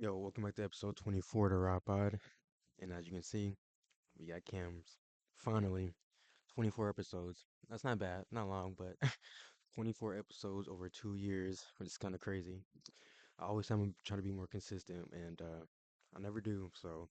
Yo, welcome back to episode 24 of the Raw Pod. And as you can see, we got cams. Finally, 24 episodes. That's not bad, not long, but 24 episodes over 2 years, which is kind of crazy. I always say I'm trying to be more consistent, and I never do. So,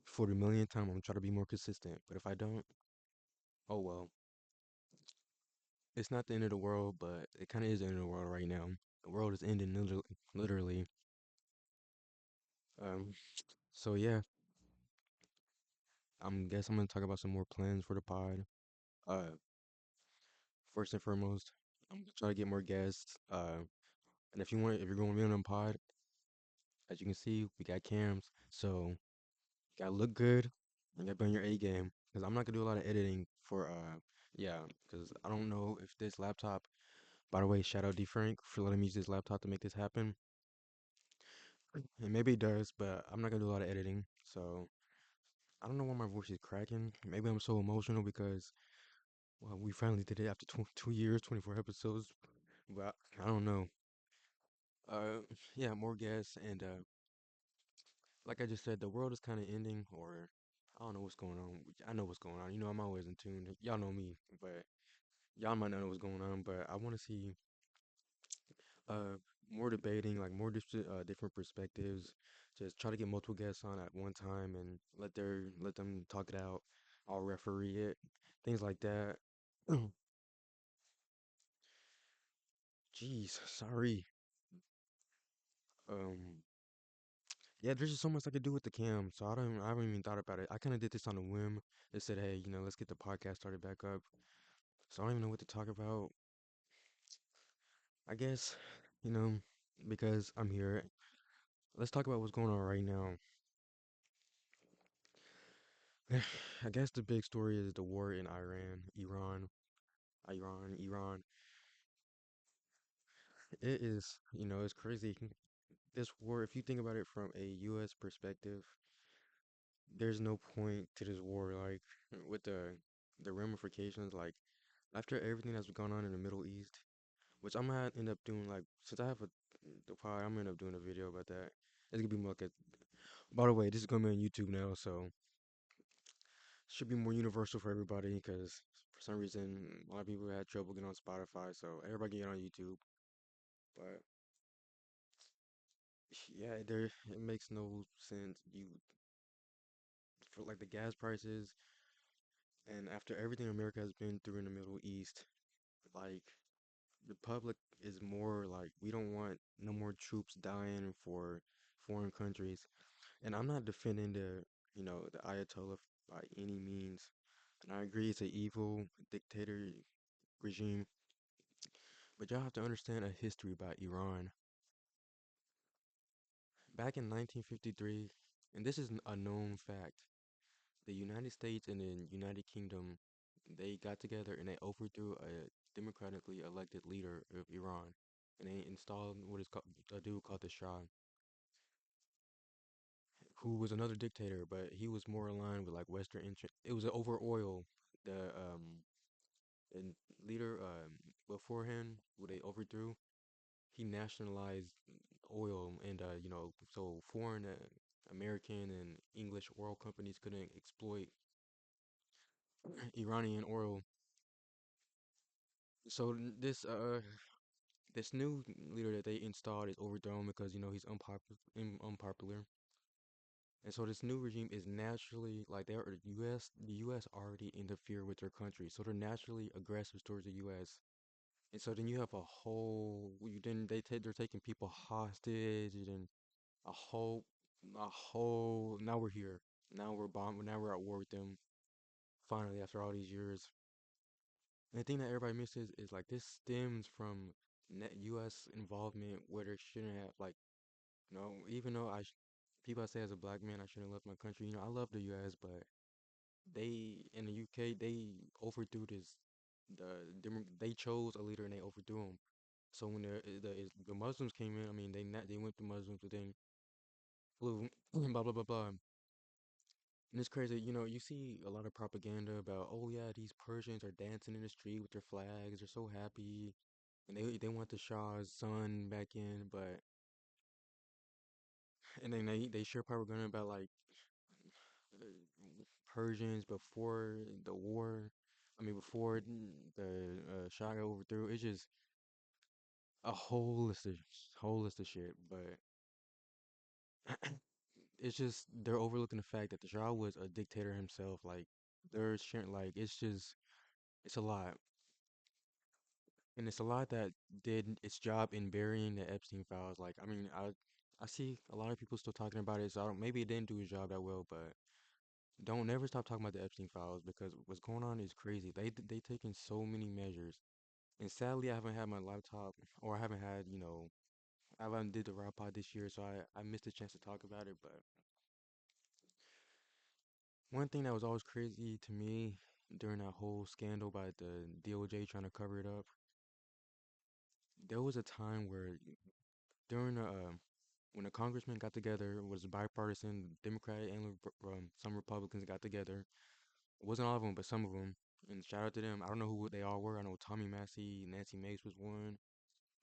for the millionth time, I'm trying to be more consistent. But if I don't, oh well. It's not the end of the world, but it kind of is the end of the world right now. The world is ending literally. Um, so yeah, I'm gonna talk about some more plans for the pod. Uh, First and foremost, I'm gonna try to get more guests. And if you're going to be on a pod, as you can see, we got cams, so you gotta look good. You gotta be on your A game, because I'm not gonna do a lot of editing for yeah, because I don't know if this laptop. By the way, shout out D Frank for letting me use this laptop to make this happen. And maybe it does, but I'm not gonna do a lot of editing, so I don't know why my voice is cracking. Maybe I'm so emotional because well, we finally did it after 2 years, 24 episodes. But I don't know. Uh, yeah, more guests and like I just said, the world is kind of ending, or I don't know what's going on. I know what's going on. You know, I'm always in tune. Y'all know me, but y'all might not know what's going on. But I want to see uh more debating, like more different perspectives. Just try to get multiple guests on at one time and let them talk it out. I'll referee it, things like that. Jeez, sorry. Um, yeah, there's just so much I could do with the cam, so I haven't even thought about it. I kind of did this on a whim. They said, hey, let's get the podcast started back up. So I don't even know what to talk about. I guess, you know, because I'm here. Let's talk about what's going on right now. I guess the big story is the war in Iran. It is, it's crazy. This war, if you think about it from a U.S. perspective, there's no point to this war. Like with the ramifications, like after everything that's gone on in the Middle East, which I'm gonna end up doing, like since I have the pod, I'm gonna end up doing a video about that. It's gonna be more like a. By the way, this is gonna be on YouTube now, so should be more universal for everybody because for some reason a lot of people had trouble getting on Spotify, so everybody get on YouTube. But yeah, it makes no sense. You for like the gas prices and after everything America has been through in the Middle East, like the public is more like we don't want no more troops dying for foreign countries. And I'm not defending the Ayatollah by any means. And I agree it's an evil dictator regime. But y'all have to understand a history about Iran. Back in 1953, and this is a known fact, the United States and the United Kingdom, they got together and they overthrew a democratically elected leader of Iran. And they installed what is called a dude called the Shah, who was another dictator, but he was more aligned with like Western interest. It was over oil. The and leader beforehand, who they overthrew, he nationalized oil, and so foreign American and English oil companies couldn't exploit Iranian oil. So this new leader that they installed is overthrown because he's unpopular. And so this new regime is naturally like the US already interfere with their country. So they're naturally aggressive towards the US. And so then you have a whole you then they're taking people hostage and then a whole a whole now we're here. Now we're at war with them finally after all these years. And the thing that everybody misses is like this stems from net US involvement where there shouldn't have like even though people say as a black man I shouldn't have left my country. I love the US, but they in the UK they overthrew they chose a leader and they overthrew him. So when the Muslims came in, I mean they went to Muslims, but then flew blah blah blah blah. And it's crazy, you see a lot of propaganda about, oh yeah, these Persians are dancing in the street with their flags, they're so happy, and they want the Shah's son back in, but and then they share propaganda about like uh, Persians before the war. I mean, before the Shah got overthrew. It's just a whole list of shit. But it's just they're overlooking the fact that the Shah was a dictator himself. Like they're sharing, like it's a lot, and it's a lot that did its job in burying the Epstein files. Like I mean, I see a lot of people still talking about it. So I don't, maybe it didn't do his job that well, but don't never stop talking about the Epstein files because what's going on is crazy. They taken so many measures, and sadly, I haven't had my laptop or I haven't had I haven't did the Raw Pod this year, so I missed a chance to talk about it. But one thing that was always crazy to me during that whole scandal by the DOJ trying to cover it up, there was a time where during when the congressmen got together, it was bipartisan, Democratic and some Republicans got together. It wasn't all of them, but some of them. And shout out to them. I don't know who they all were. I know Tommy Massey, Nancy Mace was one.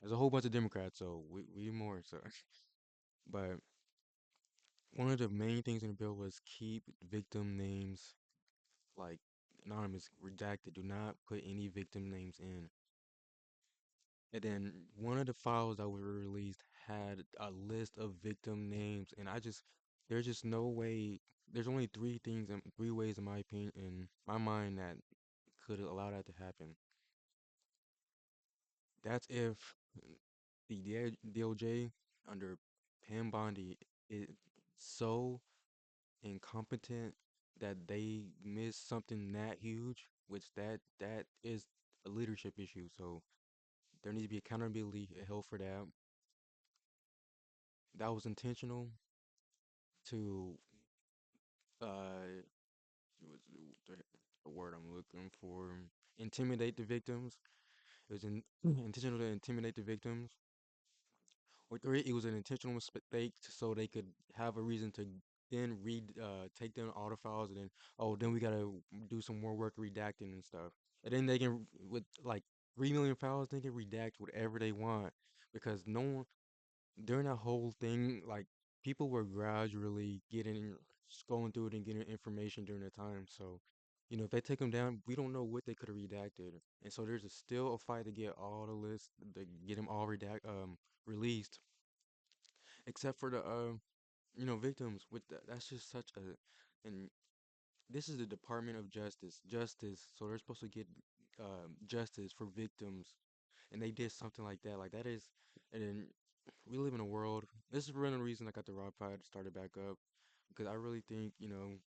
There's a whole bunch of Democrats, so we more. So, but one of the main things in the bill was keep victim names like anonymous, redacted. Do not put any victim names in. And then one of the files that were released had a list of victim names, and there's just no way. There's only three ways, in my opinion, in my mind, that could allow that to happen. That's if the DOJ under Pam Bondi is so incompetent that they miss something that huge, which that is a leadership issue. So there needs to be accountability held for that. That was intentional to what's the word I'm looking for? Intimidate the victims. It was intentional to intimidate the victims, or three, it was an intentional mistake so they could have a reason to then read, take down all the files, and then oh, then we gotta do some more work redacting and stuff, and then they can with like 3 million files, they can redact whatever they want because no one during that whole thing, like people were gradually getting scrolling through it and getting information during the time. So, if they take them down, we don't know what they could have redacted, and so there's still a fight to get all the lists, to get them all released, except for the victims. That's just such a and this is the Department of Justice, so they're supposed to get justice for victims, and they did something like that. Like that is, and then we live in a world. This is one of the reason I got the Raw Pod started back up because I really think, in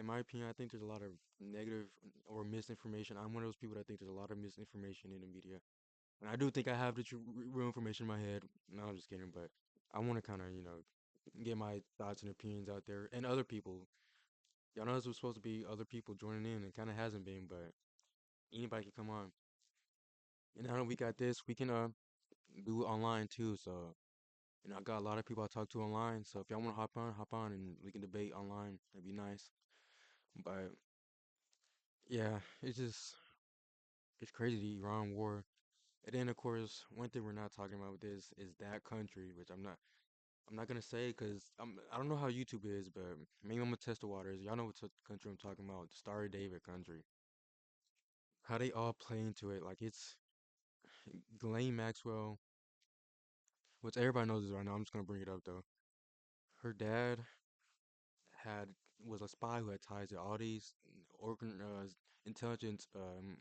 my opinion, I think there's a lot of negative or misinformation. I'm one of those people that think there's a lot of misinformation in the media, and I do think I have the real information in my head. No, I'm just kidding, but I want to kind of, get my thoughts and opinions out there, and other people. Y'all know this was supposed to be other people joining in, and kind of hasn't been, but anybody can come on. And now that we got this, we can do it online too. So I got a lot of people I talk to online. So if y'all want to hop on, and we can debate online. That'd be nice. But yeah, it's crazy the Iran war. And then of course, one thing we're not talking about with this is that country, which I'm not gonna say because I don't know how YouTube is, but maybe I'm gonna test the waters. Y'all know what country I'm talking about, the Starry David country. How they all play into it, like it's Ghislaine Maxwell, which everybody knows this right now. I'm just gonna bring it up though. Her dad had was a spy who had ties to all these intelligence from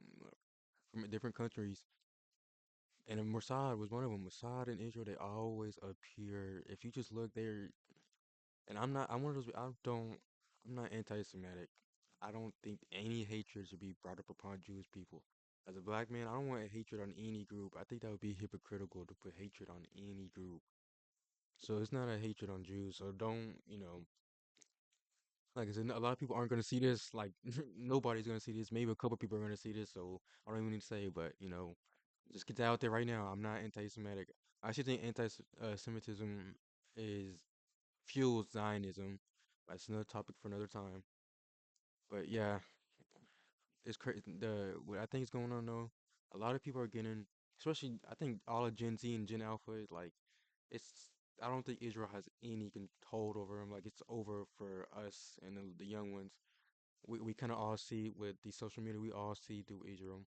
different countries, and Mossad was one of them. Mossad and Israel, they always appear. If you just look there, and I'm one of those. I'm not anti-Semitic. I don't think any hatred should be brought up upon Jewish people. As a black man, I don't want hatred on any group. I think that would be hypocritical to put hatred on any group. So it's not a hatred on Jews. So don't, like I said, a lot of people aren't going to see this. Like nobody's going to see this. Maybe a couple people are going to see this. So I don't even need to say, but just get that out there right now. I'm not anti-Semitic. I should think anti-Semitism is fuels Zionism. That's another topic for another time. But yeah, it's crazy. What I think is going on though, a lot of people are getting, especially I think all of Gen Z and Gen Alpha, is like it's I don't think Israel has any hold over them. Like it's over for us and the young ones. We kind of all see with the social media. We all see through Israel.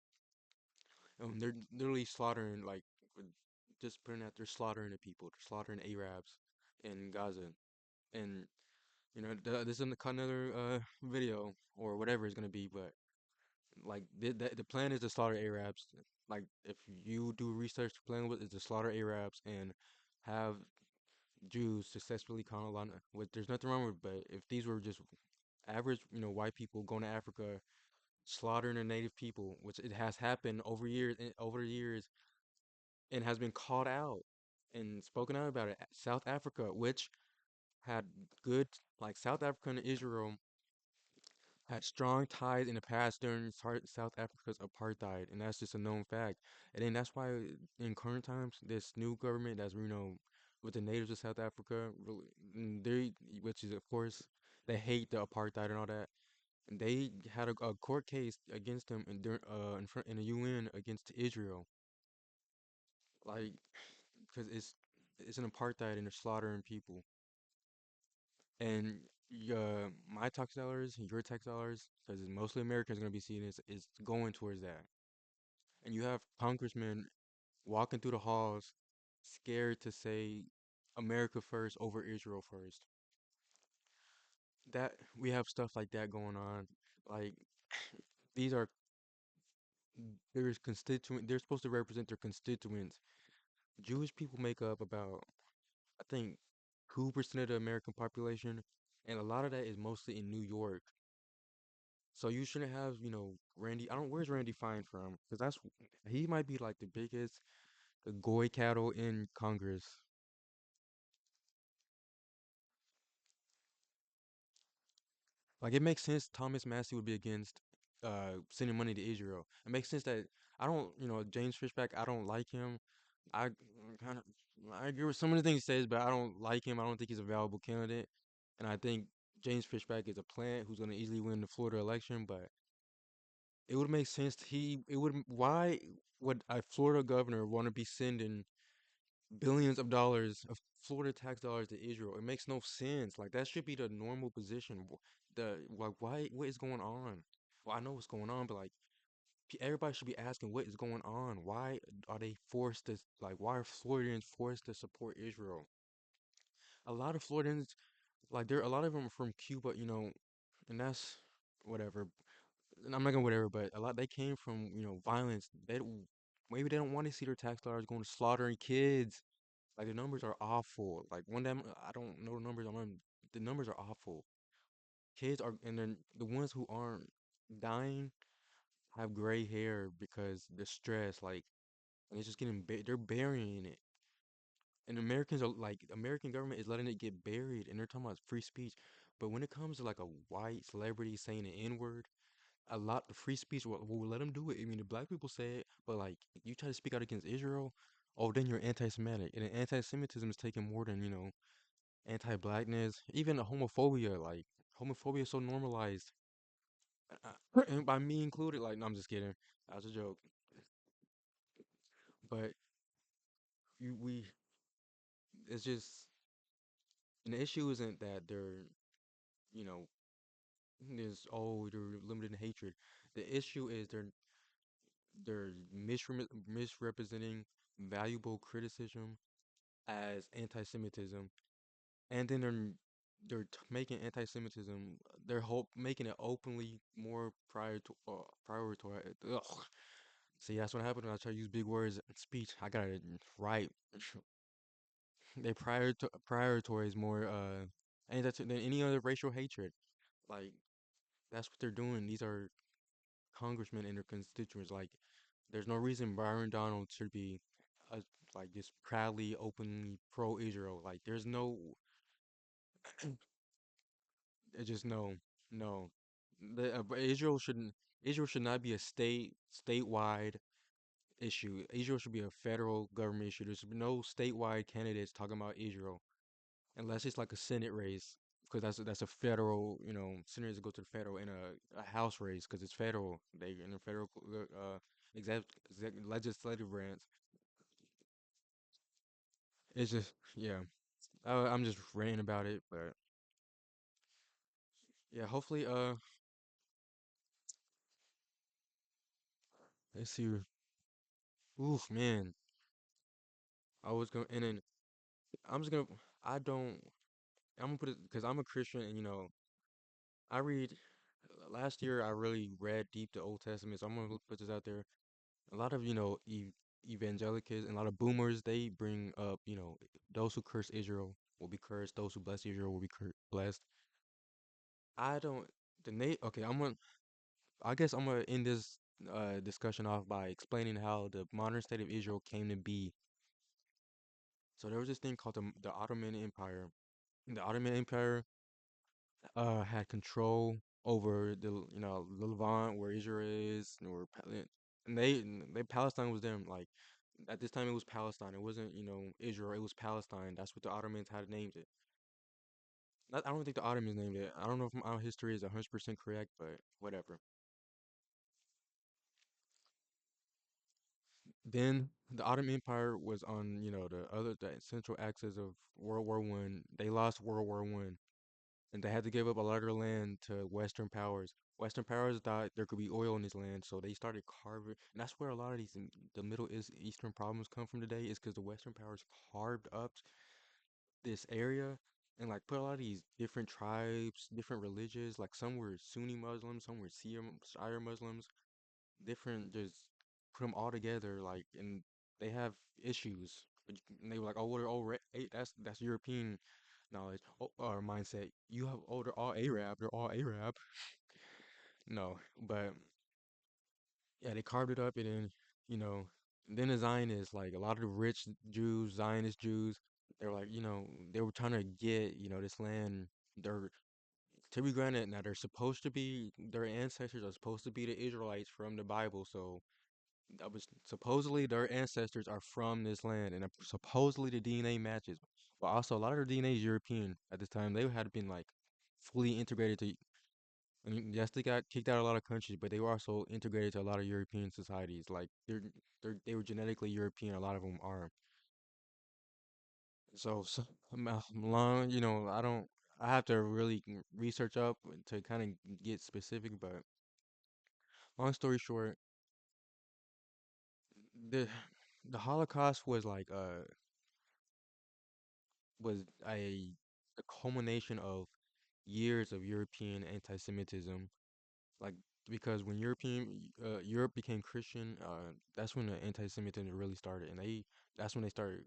They're literally slaughtering like with- just putting out. They're slaughtering the people. They're slaughtering Arabs in Gaza. And this is another video or whatever it's gonna be. But like the plan is to slaughter Arabs. Like if you do research, the plan is to slaughter Arabs and have Jews successfully colonize. Which there's nothing wrong with, but if these were just average, white people going to Africa, slaughtering the native people, which it has happened over the years, and has been called out and spoken out about it. South Africa, which had good, like South Africa and Israel had strong ties in the past during South Africa's apartheid, and that's just a known fact. And then that's why in current times, this new government that's with the natives of South Africa, really, which is of course they hate the apartheid and all that. And they had a court case against them in the UN against Israel, like because it's an apartheid and they're slaughtering people. And my tax dollars, your tax dollars, because mostly Americans going to be seeing this, is going towards that. And you have congressmen walking through the halls, scared to say America first over Israel first. That we have stuff like that going on. Like these are there's constituent. They're supposed to represent their constituents. Jewish people make up about, I think, 2% of the American population, and a lot of that is mostly in New York. So you shouldn't have, Randy. I don't. Where's Randy Fine from? Because he might be like the biggest goy cattle in Congress. Like it makes sense. Thomas Massey would be against sending money to Israel. It makes sense that I don't, James Fishback. I don't like him. I kind of I agree with some of the things he says, but I don't like him. I don't think he's a valuable candidate, and I think James Fishback is a plant who's going to easily win the Florida election. But it would make sense. It would. Why would a Florida governor want to be sending billions of dollars of Florida tax dollars to Israel? It makes no sense. Like that should be the normal position. Why? What is going on? Well, I know what's going on, but like everybody should be asking what is going on. Why are they forced to why are Floridians forced to support Israel? A lot of Floridians, like there, a lot of them are from Cuba, and that's whatever. And I'm not gonna whatever, but a lot they came from, violence. Maybe they don't want to see their tax dollars going to slaughtering kids. Like the numbers are awful. Like one of them, I don't know the numbers. The numbers are awful. Kids are, and then the ones who aren't dying have gray hair because the stress, like, and it's just they're burying it. And Americans are like, American government is letting it get buried, and they're talking about free speech. But when it comes to like a white celebrity saying an N-word, a lot of free speech will let them do it. I mean, the black people say it, but like you try to speak out against Israel, oh, then you're anti-Semitic, and anti-Semitism is taking more than anti-blackness, even the homophobia. Like homophobia is so normalized, and by me included. Like, no, I'm just kidding. That was a joke. But we, it's just, and the issue isn't that they're, you know, they're limited in hatred. The issue is they're misrepresenting valuable criticism as anti-Semitism, and then making anti-Semitism, making it openly more prioritize. Ugh. See, that's what happened when I try to use big words in speech. I got it right. They prioritize more than any other racial hatred. Like that's what they're doing. These are congressmen and their constituents. Like there's no reason Byron Donald should be uh, like just proudly, openly pro-Israel. Like there's no, it's just no, no. But Israel should not be a statewide issue. Israel should be a federal government issue. There should be no statewide candidates talking about Israel unless it's like a Senate race, because that's a federal, senators go to the federal in a House race because it's federal. They in the federal legislative branch. It's just yeah. I'm just ranting about it, but yeah, hopefully, let's see. Oof, man, I was gonna, and then I'm just gonna, I don't, I'm gonna put it because I'm a Christian, and I read. Last year, I really read deep the Old Testament, so I'm gonna put this out there. A lot of evangelicals and a lot of boomers, they bring up, those who curse Israel will be cursed, those who bless Israel will be blessed. I don't the Nate okay, I guess I'm gonna end this discussion off by explaining how the modern state of Israel came to be. So there was this thing called the Ottoman Empire. The Ottoman Empire had control over the Levant where Israel is, and they Palestine was them. Like at this time, it was Palestine. It wasn't Israel. It was Palestine. That's what the Ottomans had named it. I don't think the Ottomans named it. I don't know if my history is 100% correct, but whatever. Then the Ottoman Empire was on the central axis of World War One. They lost World War One, and they had to give up a lot of their land to Western powers. Western powers thought there could be oil in this land, so they started carving. And that's where a lot of the Middle Eastern problems come from today, is because the Western powers carved up this area and like put a lot of these different tribes, different religions. Like some were Sunni Muslims, some were Shia Muslims, different, just put them all together. Like, and they have issues. And they were like, oh, what are all that's European knowledge or mindset. You have, oh, they're all Arab. They're all Arab. No, but yeah, they carved it up, and then you know, then the Zionists, like a lot of the rich Jews, Zionist Jews, they were like, they were trying to get this land. They're To be granted, now they're supposed to be their ancestors are supposed to be the Israelites from the Bible, so that was supposedly their ancestors are from this land, and supposedly the DNA matches. But also, a lot of their DNA is European at this time. They had been like fully integrated to. I mean, yes, they got kicked out of a lot of countries, but they were also integrated to a lot of European societies. Like they were genetically European. A lot of them are. So long, I don't. I have to really research up to kind of get specific, but long story short, the the Holocaust was like was a culmination of years of European anti-Semitism. Like because when Europe became Christian, that's when the anti-Semitism really started, and that's when they started.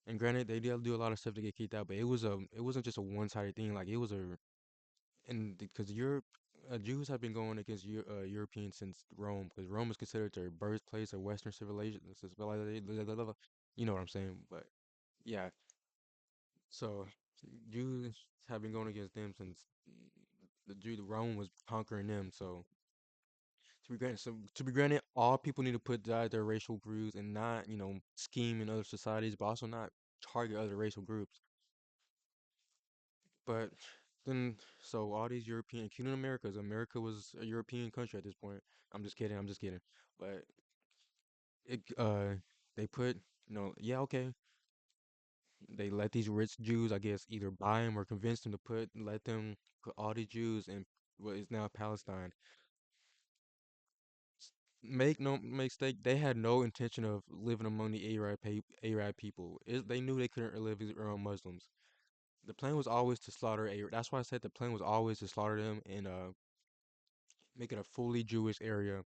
And granted, they did do a lot of stuff to get kicked out, but it wasn't just a one-sided thing. Like it was and because Europe. Jews have been going against Europeans since Rome, because Rome is considered their birthplace of Western civilization. You know what I'm saying? But yeah, so Jews have been going against them since Rome was conquering them. So to be granted, all people need to put aside their racial groups and not scheme in other societies, but also not target other racial groups. But then, so all these European, including America was a European country at this point. I'm just kidding. I'm just kidding. But it they put yeah, okay, they let these rich Jews, I guess, either buy them or convince them to let them put all these Jews in what is now Palestine. Make no mistake, they had no intention of living among the Arab people. They knew they couldn't live around Muslims. The plan was always to slaughter Arab. That's why I said the plan was always to slaughter them and make it a fully Jewish area.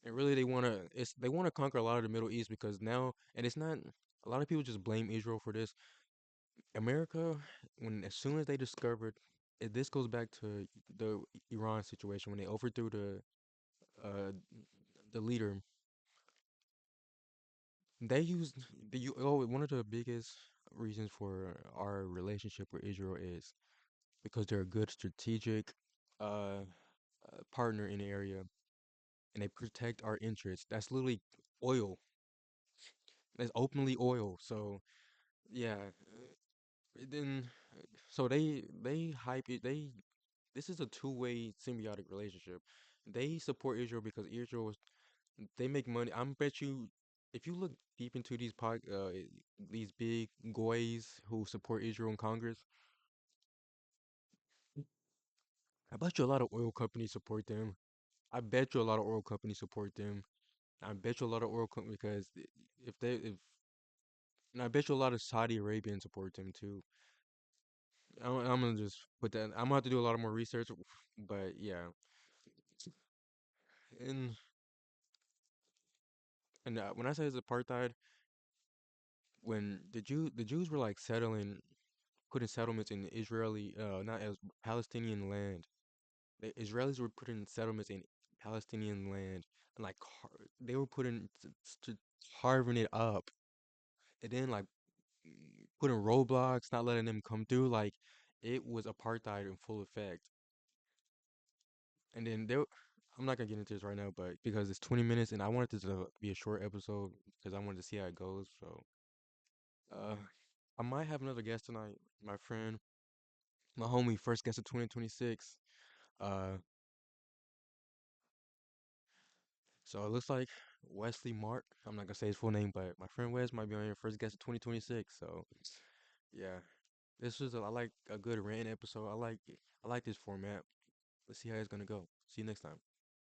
And really, they want to conquer a lot of the Middle East because now, and it's not. A lot of people just blame Israel for this. America, as soon as they discovered, this goes back to the Iran situation when they overthrew uh the leader. They used one of the biggest reasons for our relationship with Israel is because they're a good strategic partner in the area, and they protect our interests. That's literally oil. That's openly oil. So yeah, then so they hype it. This is a two-way symbiotic relationship. They support Israel because they make money. I'm bet you. if you look deep into these big goys who support Israel in Congress, I bet you a lot of oil companies support them. I bet you a lot of oil companies support them. I bet you a lot of oil companies because if they if and I bet you a lot of Saudi Arabians support them too. I'm gonna just put that. I'm gonna have to do a lot of more research, but yeah. And when I say it's apartheid, when the Jews were like putting settlements in Israeli, not as Palestinian land. The Israelis were putting settlements in Palestinian land, and like they were carving it up, and then like putting roadblocks, not letting them come through. Like it was apartheid in full effect. And then I'm not gonna get into this right now, but because it's 20 minutes, and I wanted this to be a short episode because I wanted to see how it goes. So, uh, I might have another guest tonight. My friend, my homie, first guest of 2026. Uh, so it looks like Wesley Mark. I'm not gonna say his full name, but my friend Wes might be on your first guest of 2026. So, yeah, I like a good rant episode. I like this format. Let's see how it's gonna go. See you next time.